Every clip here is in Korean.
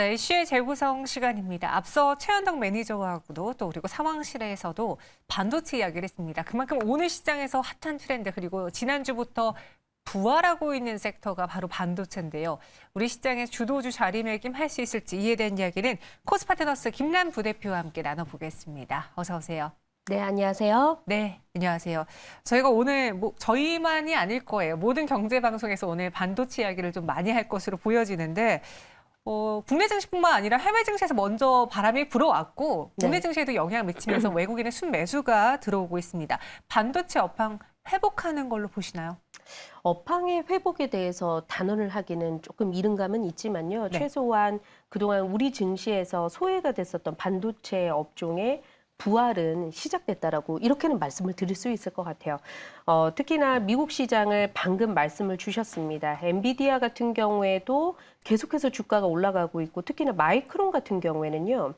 네, 이슈의 재구성 시간입니다. 앞서 최현덕 매니저하고도 또 그리고 상황실에서도 반도체 이야기를 했습니다. 그만큼 오늘 시장에서 핫한 트렌드 그리고 지난주부터 부활하고 있는 섹터가 바로 반도체인데요. 우리 시장의 주도주 자리매김할 수 있을지 이에 대한 이야기는 코스파트너스 김란 부대표와 함께 나눠보겠습니다. 어서 오세요. 네, 안녕하세요. 네, 안녕하세요. 저희가 오늘 저희만이 아닐 거예요. 모든 경제방송에서 오늘 반도체 이야기를 좀 많이 할 것으로 보여지는데 국내 증시뿐만 아니라 해외 증시에서 먼저 바람이 불어왔고 국내 네. 증시에도 영향을 미치면서 외국인의 순매수가 들어오고 있습니다. 반도체 업황 회복하는 걸로 보시나요? 업황의 회복에 대해서 단언을 하기는 조금 이른 감은 있지만요. 네. 최소한 그동안 우리 증시에서 소외가 됐었던 반도체 업종의 부활은 시작됐다라고 이렇게는 말씀을 드릴 수 있을 것 같아요. 특히나 미국 시장을 방금 말씀을 주셨습니다. 엔비디아 같은 경우에도 계속해서 주가가 올라가고 있고 특히나 마이크론 같은 경우에는요.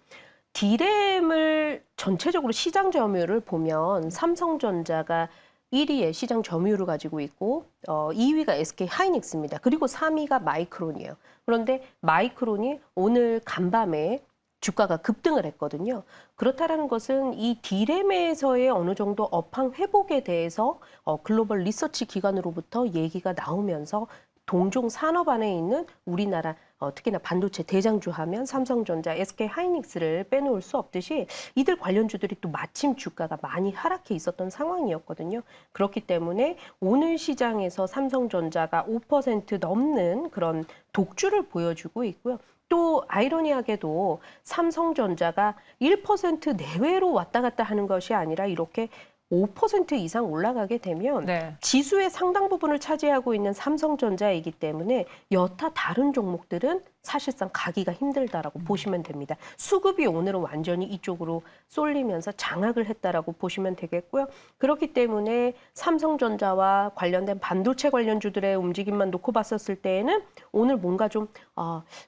D램을 전체적으로 시장 점유율을 보면 삼성전자가 1위의 시장 점유율을 가지고 있고 2위가 SK 하이닉스입니다. 그리고 3위가 마이크론이에요. 그런데 마이크론이 오늘 간밤에 주가가 급등을 했거든요. 그렇다라는 것은 이 D램에서의 어느 정도 업황 회복에 대해서 글로벌 리서치 기관으로부터 얘기가 나오면서 동종 산업 안에 있는 우리나라 특히나 반도체 대장주 하면 삼성전자, SK 하이닉스를 빼놓을 수 없듯이 이들 관련주들이 또 마침 주가가 많이 하락해 있었던 상황이었거든요. 그렇기 때문에 오늘 시장에서 삼성전자가 5% 넘는 그런 독주를 보여주고 있고요. 또 아이러니하게도 삼성전자가 1% 내외로 왔다 갔다 하는 것이 아니라 이렇게 5% 이상 올라가게 되면 네. 지수의 상당 부분을 차지하고 있는 삼성전자이기 때문에 여타 다른 종목들은 사실상 가기가 힘들다라고 보시면 됩니다. 수급이 오늘은 완전히 이쪽으로 쏠리면서 장악을 했다라고 보시면 되겠고요. 그렇기 때문에 삼성전자와 관련된 반도체 관련주들의 움직임만 놓고 봤었을 때에는 오늘 뭔가 좀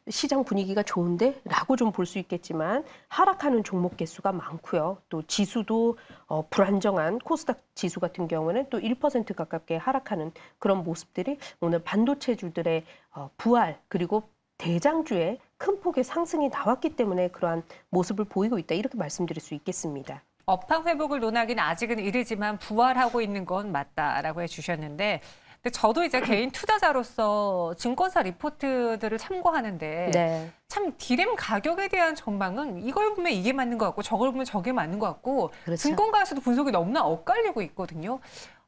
시장 분위기가 좋은데? 라고 좀 볼 수 있겠지만 하락하는 종목 개수가 많고요. 또 지수도 불안정한 코스닥 지수 같은 경우는 또 1% 가깝게 하락하는 그런 모습들이 오늘 반도체주들의 부활 그리고 대장주의 큰 폭의 상승이 나왔기 때문에 그러한 모습을 보이고 있다. 이렇게 말씀드릴 수 있겠습니다. 업황 회복을 논하기는 아직은 이르지만 부활하고 있는 건 맞다라고 해주셨는데 근데 저도 이제 개인 투자자로서 증권사 리포트들을 참고하는데 네. 참 디램 가격에 대한 전망은 이걸 보면 이게 맞는 것 같고 저걸 보면 저게 맞는 것 같고 그렇죠. 증권가에서도 분석이 너무나 엇갈리고 있거든요.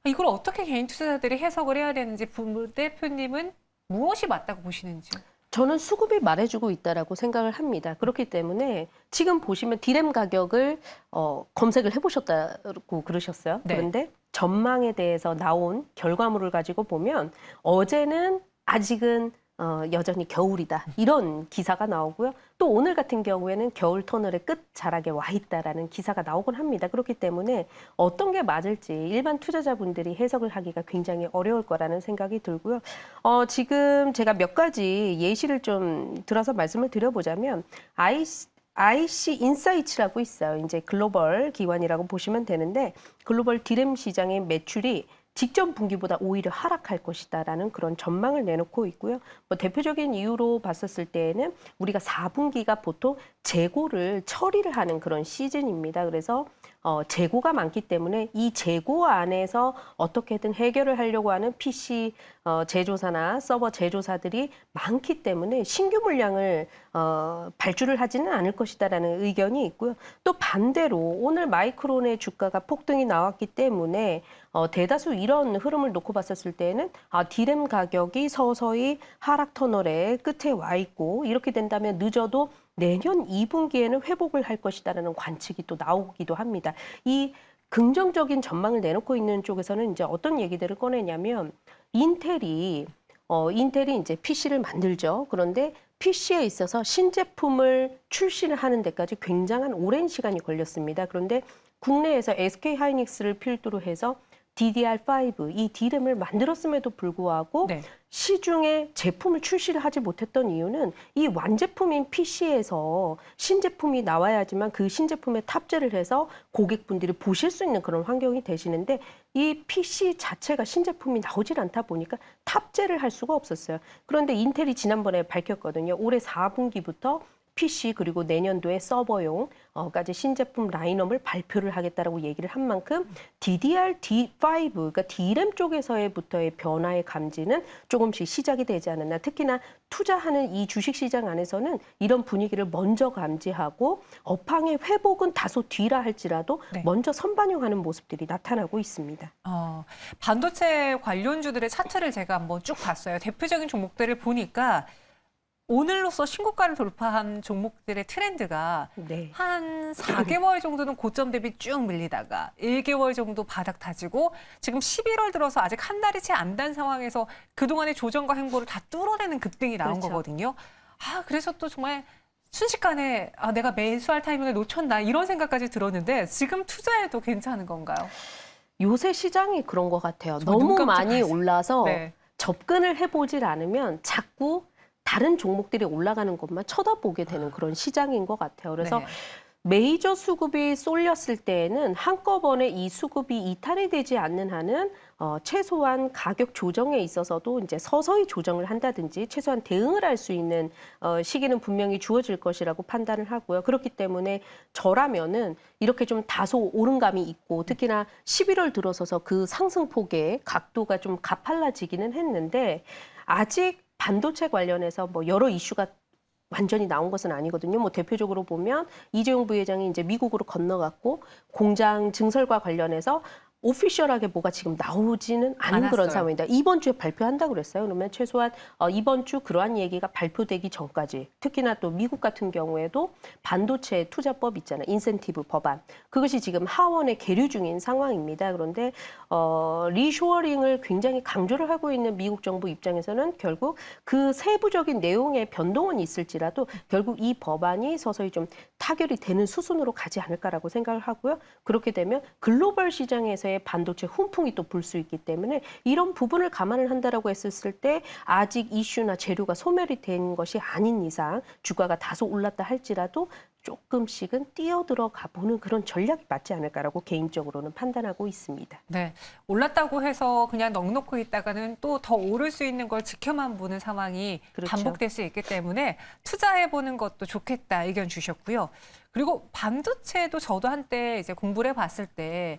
이걸 어떻게 개인 투자자들이 해석을 해야 되는지 부 대표님은 무엇이 맞다고 보시는지요? 저는 수급이 말해주고 있다라고 생각을 합니다. 그렇기 때문에 지금 보시면 디램 가격을 검색을 해보셨다고 그러셨어요. 네. 그런데 전망에 대해서 나온 결과물을 가지고 보면 어제는 아직은 여전히 겨울이다. 이런 기사가 나오고요. 또 오늘 같은 경우에는 겨울 터널의 끝자락에 와 있다라는 기사가 나오곤 합니다. 그렇기 때문에 어떤 게 맞을지 일반 투자자분들이 해석을 하기가 굉장히 어려울 거라는 생각이 들고요. 지금 제가 몇 가지 예시를 좀 들어서 말씀을 드려보자면 IC 인사이츠라고 있어요. 이제 글로벌 기관이라고 보시면 되는데 글로벌 디램 시장의 매출이 직전 분기보다 오히려 하락할 것이다라는 그런 전망을 내놓고 있고요. 대표적인 이유로 봤었을 때에는 우리가 4분기가 보통 재고를 처리를 하는 그런 시즌입니다. 그래서 재고가 많기 때문에 이 재고 안에서 어떻게든 해결을 하려고 하는 PC 제조사나 서버 제조사들이 많기 때문에 신규 물량을 발주를 하지는 않을 것이다라는 의견이 있고요. 또 반대로 오늘 마이크론의 주가가 폭등이 나왔기 때문에 대다수 이런 흐름을 놓고 봤었을 때에는 디램 가격이 서서히 하락 터널의 끝에 와 있고 이렇게 된다면 늦어도 내년 2분기에는 회복을 할 것이다라는 관측이 또 나오기도 합니다. 이 긍정적인 전망을 내놓고 있는 쪽에서는 이제 어떤 얘기들을 꺼내냐면 인텔이 이제 PC를 만들죠. 그런데 PC에 있어서 신제품을 출시를 하는 데까지 굉장한 오랜 시간이 걸렸습니다. 그런데 국내에서 SK 하이닉스를 필두로 해서 DDR5, 이 D램을 만들었음에도 불구하고 네. 시중에 제품을 출시를 하지 못했던 이유는 이 완제품인 PC에서 신제품이 나와야지만 그 신제품에 탑재를 해서 고객분들이 보실 수 있는 그런 환경이 되시는데 이 PC 자체가 신제품이 나오질 않다 보니까 탑재를 할 수가 없었어요. 그런데 인텔이 지난번에 밝혔거든요. 올해 4분기부터 PC 그리고 내년도에 서버용까지 신제품 라인업을 발표를 하겠다라고 얘기를 한 만큼 DDR5, 그러니까 D램 쪽에서부터의 변화의 감지는 조금씩 시작이 되지 않았나. 특히나 투자하는 이 주식시장 안에서는 이런 분위기를 먼저 감지하고 업황의 회복은 다소 뒤라 할지라도 네. 먼저 선반영하는 모습들이 나타나고 있습니다. 반도체 관련주들의 차트를 제가 한번 쭉 봤어요. 대표적인 종목들을 보니까 오늘로써 신고가를 돌파한 종목들의 트렌드가 네. 한 4개월 정도는 고점 대비 쭉 밀리다가 1개월 정도 바닥 다지고 지금 11월 들어서 아직 한 달이 채 안 단 상황에서 그동안의 조정과 행보를 다 뚫어내는 급등이 나온 그렇죠. 거거든요. 그래서 또 정말 순식간에 내가 매수할 타이밍을 놓쳤나 이런 생각까지 들었는데 지금 투자해도 괜찮은 건가요? 요새 시장이 그런 것 같아요. 정말 눈 너무 많이 깜짝하지. 올라서 네. 접근을 해보질 않으면 자꾸 다른 종목들이 올라가는 것만 쳐다보게 되는 그런 시장인 것 같아요. 그래서 네. 메이저 수급이 쏠렸을 때에는 한꺼번에 이 수급이 이탈이 되지 않는 한은 최소한 가격 조정에 있어서도 이제 서서히 조정을 한다든지 최소한 대응을 할 수 있는 시기는 분명히 주어질 것이라고 판단을 하고요. 그렇기 때문에 저라면은 이렇게 좀 다소 오름감이 있고 특히나 11월 들어서서 그 상승폭의 각도가 좀 가팔라지기는 했는데 아직 반도체 관련해서 뭐 여러 이슈가 완전히 나온 것은 아니거든요. 뭐 대표적으로 보면 이재용 부회장이 이제 미국으로 건너갔고 공장 증설과 관련해서 오피셜하게 뭐가 지금 나오지는 않은 그런 않았어요. 상황입니다. 이번 주에 발표한다고 그랬어요. 그러면 최소한 이번 주 그러한 얘기가 발표되기 전까지 특히나 또 미국 같은 경우에도 반도체 투자법 있잖아요. 인센티브 법안. 그것이 지금 하원에 계류 중인 상황입니다. 그런데 리쇼어링을 굉장히 강조를 하고 있는 미국 정부 입장에서는 결국 그 세부적인 내용의 변동은 있을지라도 결국 이 법안이 서서히 좀 타결이 되는 수순으로 가지 않을까라고 생각을 하고요. 그렇게 되면 글로벌 시장에서의 반도체 훈풍이 또 불 수 있기 때문에 이런 부분을 감안을 한다라고 했었을 때 아직 이슈나 재료가 소멸이 된 것이 아닌 이상 주가가 다소 올랐다 할지라도 조금씩은 뛰어들어가 보는 그런 전략이 맞지 않을까라고 개인적으로는 판단하고 있습니다. 네, 올랐다고 해서 그냥 넉넉히 있다가는 또 더 오를 수 있는 걸 지켜만 보는 상황이 그렇죠. 반복될 수 있기 때문에 투자해보는 것도 좋겠다 의견 주셨고요. 그리고 반도체도 저도 한때 이제 공부를 해봤을 때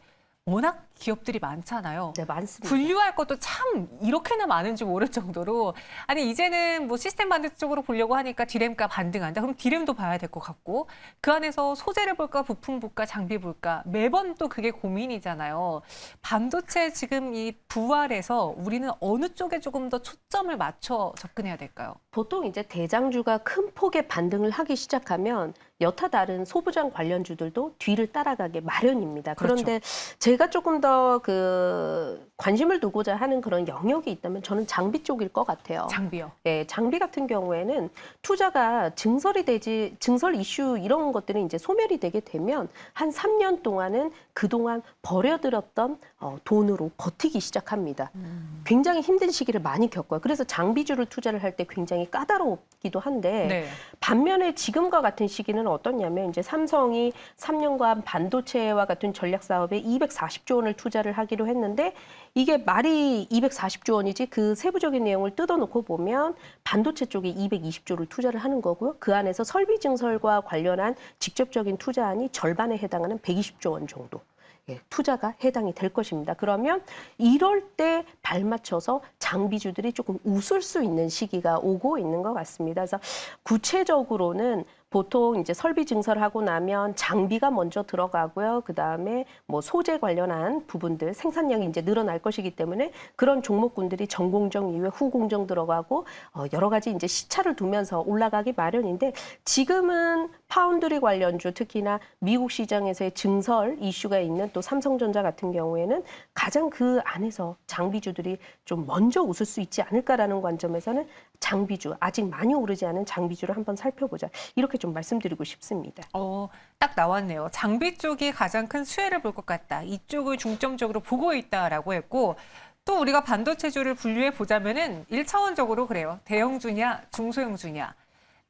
워낙 기업들이 많잖아요. 네, 많습니다. 분류할 것도 참 이렇게나 많은지 모를 정도로 아니 이제는 뭐 시스템 반도체 쪽으로 보려고 하니까 디램가 반등한다. 그럼 디램도 봐야 될 것 같고 그 안에서 소재를 볼까 부품 볼까 장비 볼까 매번 또 그게 고민이잖아요. 반도체 지금 이 부활에서 우리는 어느 쪽에 조금 더 초점을 맞춰 접근해야 될까요? 보통 이제 대장주가 큰 폭의 반등을 하기 시작하면 여타 다른 소부장 관련주들도 뒤를 따라가게 마련입니다. 그런데 제가 조금 더 그 관심을 두고자 하는 그런 영역이 있다면 저는 장비 쪽일 것 같아요. 장비요. 네, 장비 같은 경우에는 투자가 증설 이슈 이런 것들이 이제 소멸이 되게 되면 한 3년 동안은 그동안 버려들었던 돈으로 버티기 시작합니다. 굉장히 힘든 시기를 많이 겪어요. 그래서 장비주를 투자를 할 때 굉장히 까다롭기도 한데 네. 반면에 지금과 같은 시기는 어떠냐면 이제 삼성이 3년간 반도체와 같은 전략 사업에 240조 원을 투자를 하기로 했는데 이게 말이 240조 원이지 그 세부적인 내용을 뜯어놓고 보면 반도체 쪽에 220조를 투자를 하는 거고요. 그 안에서 설비 증설과 관련한 직접적인 투자안이 절반에 해당하는 120조 원 정도. 투자가 해당이 될 것입니다. 그러면 이럴 때 발맞춰서 장비주들이 조금 웃을 수 있는 시기가 오고 있는 것 같습니다. 그래서 구체적으로는 보통 이제 설비 증설하고 나면 장비가 먼저 들어가고요. 그 다음에 뭐 소재 관련한 부분들 생산량이 이제 늘어날 것이기 때문에 그런 종목군들이 전공정 이후에 후공정 들어가고 여러 가지 이제 시차를 두면서 올라가기 마련인데 지금은 파운드리 관련주 특히나 미국 시장에서의 증설 이슈가 있는 또 삼성전자 같은 경우에는 가장 그 안에서 장비주들이 좀 먼저 웃을 수 있지 않을까라는 관점에서는 장비주 아직 많이 오르지 않은 장비주를 한번 살펴보자 이렇게 좀 말씀드리고 싶습니다. 딱 나왔네요. 장비 쪽이 가장 큰 수혜를 볼 것 같다. 이쪽을 중점적으로 보고 있다라고 했고 또 우리가 반도체주를 분류해 보자면은 1차원적으로 그래요. 대형주냐 중소형주냐.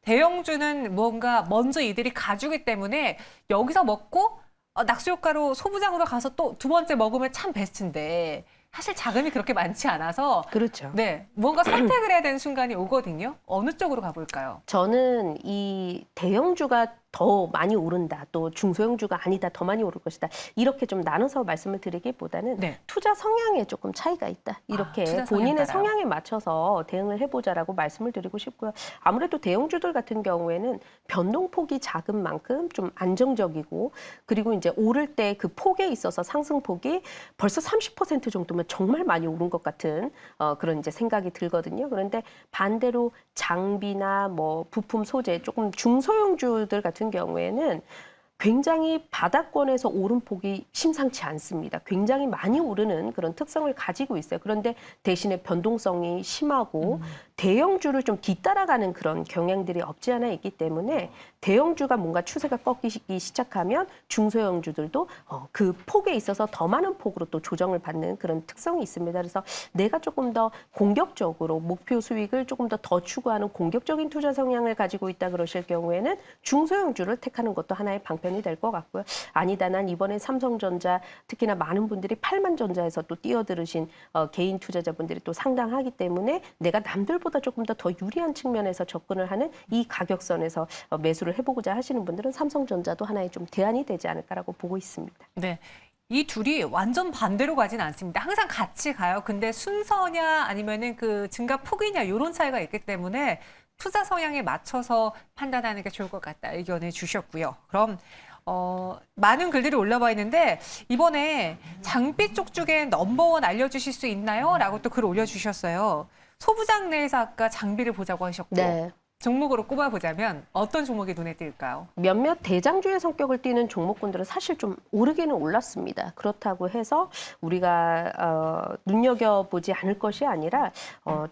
대형주는 뭔가 먼저 이들이 가주기 때문에 여기서 먹고 낙수 효과로 소부장으로 가서 또 두 번째 먹으면 참 베스트인데 사실 자금이 그렇게 많지 않아서 그렇죠. 네, 뭔가 선택을 해야 되는 순간이 오거든요. 어느 쪽으로 가볼까요? 저는 이 대형주가 더 많이 오른다, 또 중소형주가 아니다, 더 많이 오를 것이다. 이렇게 좀 나눠서 말씀을 드리기보다는 네. 투자 성향에 조금 차이가 있다. 이렇게 투자 성향 본인의 따라요. 성향에 맞춰서 대응을 해보자라고 말씀을 드리고 싶고요. 아무래도 대형주들 같은 경우에는 변동폭이 작은 만큼 좀 안정적이고, 그리고 이제 오를 때 그 폭에 있어서 상승폭이 벌써 30% 정도면 정말 많이 오른 것 같은 그런 이제 생각이 들거든요. 그런데 반대로 장비나 뭐 부품 소재 조금 중소형주들 같은 경우에는 굉장히 바닥권에서 오름폭이 심상치 않습니다. 굉장히 많이 오르는 그런 특성을 가지고 있어요. 그런데 대신에 변동성이 심하고 대형주를 좀 뒤따라가는 그런 경향들이 없지 않아 있기 때문에 대형주가 뭔가 추세가 꺾이기 시작하면 중소형주들도 그 폭에 있어서 더 많은 폭으로 또 조정을 받는 그런 특성이 있습니다. 그래서 내가 조금 더 공격적으로 목표 수익을 조금 더 추구하는 공격적인 투자 성향을 가지고 있다 그러실 경우에는 중소형주를 택하는 것도 하나의 방편이 될 것 같고요. 아니다, 난 이번에 삼성전자 특히나 많은 분들이 8만전자에서 또 뛰어들으신 개인 투자자분들이 또 상당하기 때문에 내가 남들보다 조금 더 유리한 측면에서 접근을 하는 이 가격선에서 매수를 해보고자 하시는 분들은 삼성전자도 하나의 좀 대안이 되지 않을까라고 보고 있습니다. 네. 이 둘이 완전 반대로 가진 않습니다. 항상 같이 가요. 근데 순서냐 아니면은 그 증가 폭이냐 이런 차이가 있기 때문에 투자 성향에 맞춰서 판단하는 게 좋을 것 같다 의견을 주셨고요. 그럼 많은 글들이 올라와 있는데 이번에 장비 쪽 중에 넘버원 알려주실 수 있나요? 라고 또 글 올려주셨어요. 소부장 내에서 아까 장비를 보자고 하셨고 네. 종목으로 꼽아보자면 어떤 종목이 눈에 띌까요? 몇몇 대장주의 성격을 띠는 종목군들은 사실 좀 오르기는 올랐습니다. 그렇다고 해서 우리가 눈여겨보지 않을 것이 아니라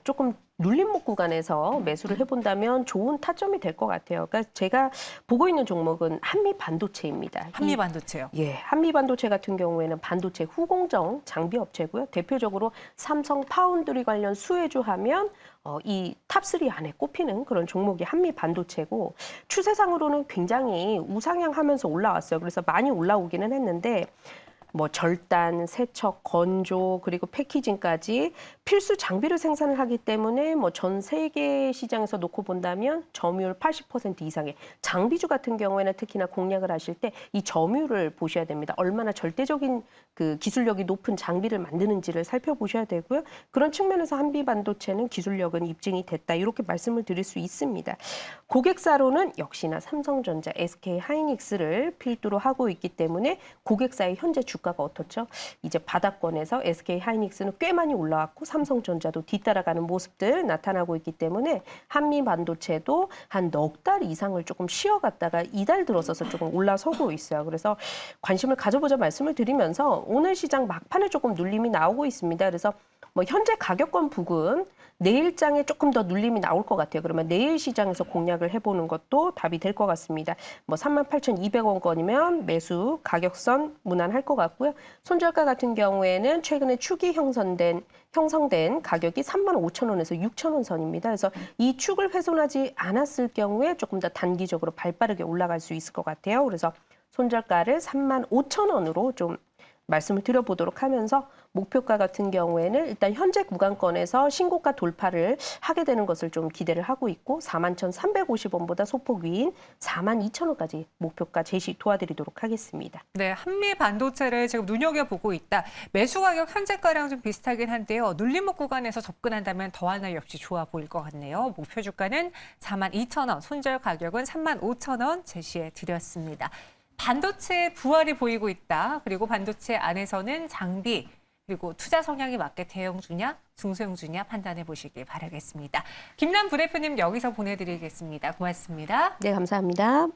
조금 눌림목 구간에서 매수를 해본다면 좋은 타점이 될 것 같아요. 그러니까 제가 보고 있는 종목은 한미반도체입니다. 한미반도체요. 예, 한미반도체 같은 경우에는 반도체 후공정 장비 업체고요. 대표적으로 삼성 파운드리 관련 수혜주 하면 이 탑3 안에 꼽히는 그런 종목이 한미반도체고 추세상으로는 굉장히 우상향하면서 올라왔어요. 그래서 많이 올라오기는 했는데 뭐 절단, 세척, 건조 그리고 패키징까지 필수 장비를 생산을 하기 때문에 뭐 전 세계 시장에서 놓고 본다면 점유율 80% 이상의 장비주 같은 경우에는 특히나 공략을 하실 때 이 점유율을 보셔야 됩니다. 얼마나 절대적인 그 기술력이 높은 장비를 만드는지를 살펴보셔야 되고요. 그런 측면에서 한미반도체는 기술력은 입증이 됐다 이렇게 말씀을 드릴 수 있습니다. 고객사로는 역시나 삼성전자, SK하이닉스를 필두로 하고 있기 때문에 고객사의 현재 주가가 어떻죠? 이제 바닥권에서 SK하이닉스는 꽤 많이 올라왔고 삼성전자도 뒤따라가는 모습들 나타나고 있기 때문에 한미반도체도 한 넉 달 이상을 조금 쉬어갔다가 이달 들어서서 조금 올라서고 있어요. 그래서 관심을 가져보자 말씀을 드리면서 오늘 시장 막판에 조금 눌림이 나오고 있습니다. 그래서 뭐 현재 가격권 부근 내일장에 조금 더 눌림이 나올 것 같아요. 그러면 내일 시장에서 공략을 해보는 것도 답이 될 것 같습니다. 뭐 38,200원권이면 매수 가격선 무난할 것 같고요. 손절가 같은 경우에는 최근에 축이 형성된 가격이 35,000원에서 6,000원 선입니다. 그래서 이 축을 훼손하지 않았을 경우에 조금 더 단기적으로 발빠르게 올라갈 수 있을 것 같아요. 그래서 손절가를 35,000원으로 좀 말씀을 드려보도록 하면서 목표가 같은 경우에는 일단 현재 구간권에서 신고가 돌파를 하게 되는 것을 좀 기대를 하고 있고 41,350원보다 소폭 위인 42,000원까지 목표가 제시 도와드리도록 하겠습니다. 네, 한미반도체를 지금 눈여겨보고 있다. 매수 가격 현재가랑 좀 비슷하긴 한데요. 눌림목 구간에서 접근한다면 더할 나위 없이 좋아 보일 것 같네요. 목표 주가는 42,000원, 손절 가격은 35,000원 제시해 드렸습니다. 반도체 부활이 보이고 있다. 그리고 반도체 안에서는 장비, 그리고 투자 성향이 맞게 대형주냐, 중소형주냐 판단해 보시길 바라겠습니다. 김남 부대표님 여기서 보내드리겠습니다. 고맙습니다. 네, 감사합니다.